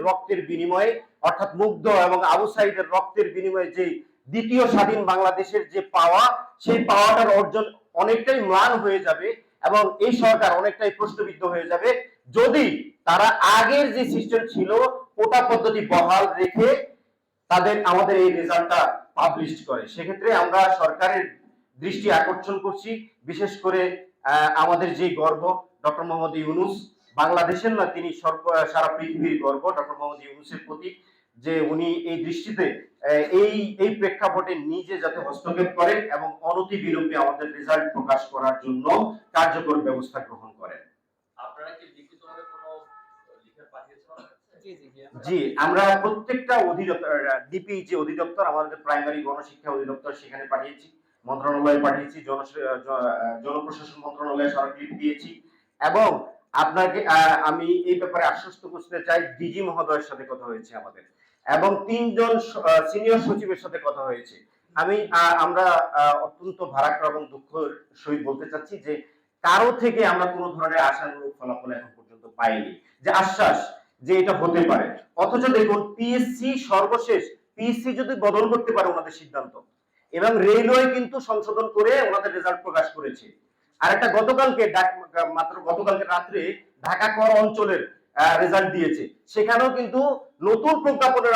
রক্তের বিনিময়ে, অর্থাৎ মুগ্ধ এবং আবু সাঈদের রক্তের বিনিময়ে যে দ্বিতীয় স্বাধীন বাংলাদেশের যে পাওয়া, সেই পাওয়াটার অর্জন অনেকটাই ম্লান হয়ে যাবে এবং এই সরকার অনেকটাই প্রশ্নবিদ্ধ হয়ে যাবে যদি তারা আগের যে সিস্টেম ছিল কোটা পদ্ধতি বহাল রেখে আমাদের এই রেজাল্টটা পাবলিশ করে। সেক্ষেত্রে আমরা সরকারের দৃষ্টি আকর্ষণ করছি, বিশেষ করে আমাদের যে গর্ব ডক্টর মোহাম্মদ ইউনূস, বাংলাদেশের না, তিনি সারা পৃথিবীর গর্ব ডক্টর মোহাম্মদ ইউনূসের প্রতি, যে উনি এই দৃষ্টিতে এই প্রেক্ষাপটে নিজে যাতে হস্তক্ষেপ করেন এবং অনতি বিলম্বে আমাদের রেজাল্ট প্রকাশ করার জন্য কার্যকর ব্যবস্থা গ্রহণ করেন। আপনারা কি লিখিতভাবে কোনো লিখে পাঠিয়েছেন? জি, আমরা প্রত্যেকটা অধিদপ্তর, ডিপি যে অধিদপ্তর আমাদের প্রাইমারি গণশিক্ষা অধিদপ্তর, সেখানে পাঠিয়েছি, মন্ত্রণালয়ে পাঠিয়েছি, জনপ্রশাসন মন্ত্রণালয়ে স্মারকলিপি দিয়েছি এবং আপনাকে আমি এই ব্যাপারে আশ্বস্ত করতে চাই, ডিজি মহোদয়ের সাথে কথা হয়েছে আমাদের এবং 3 জন সিনিয়র সচিবের সাথে কথা হয়েছে। আমরা অত্যন্ত ভারাক্রান্ত এবং দুঃখের সহিত বলতে চাচ্ছি যে কারো থেকে আমরা কোনো ধরনের আশানুরূপ ফলাফল এখন পর্যন্ত পাইনি, যে আশ্বাস যে এটা হতে পারে। অথচ দেখুন পিএসসি সর্বশেষ, পিএসসি যদি বদল করতে পারে ওনাদের সিদ্ধান্ত, এবং রেলওয়ে কিন্তু সংশোধন করে ওনাদের রেজাল্ট প্রকাশ করেছে। আর একটা গতকালকে রাত্রে ঢাকা কর অঞ্চলের রেজাল্ট দিয়েছে, সেখানেও কিন্তু নতুন প্রজ্ঞাপনের